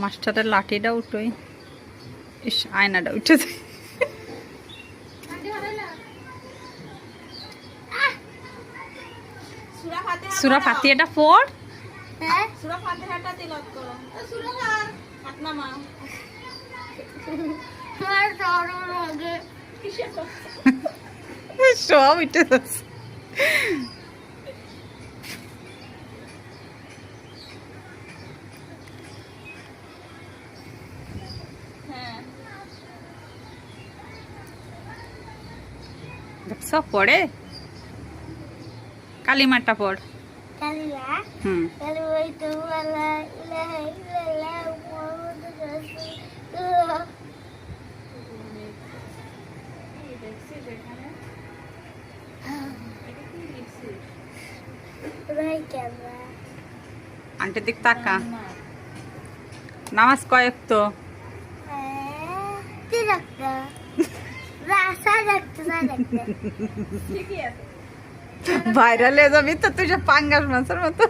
মাস্টারের লাঠিটা উঠোই, ইস আয়নাটা উঠেছে। সূরা ফাতিহাটা পড়। সূরা ফাতিহাটা তিলাওয়াত করো। হাত নামাও। সব উঠে যাচ্ছে। সব পড়ে, কালিমাটা পড়। হুম আন্টির দিক তাকা। নামাজ কয়েক তো ভাইরাল হয়ে যাবি তো তুই, পাঙ্গাস মাছের মতো।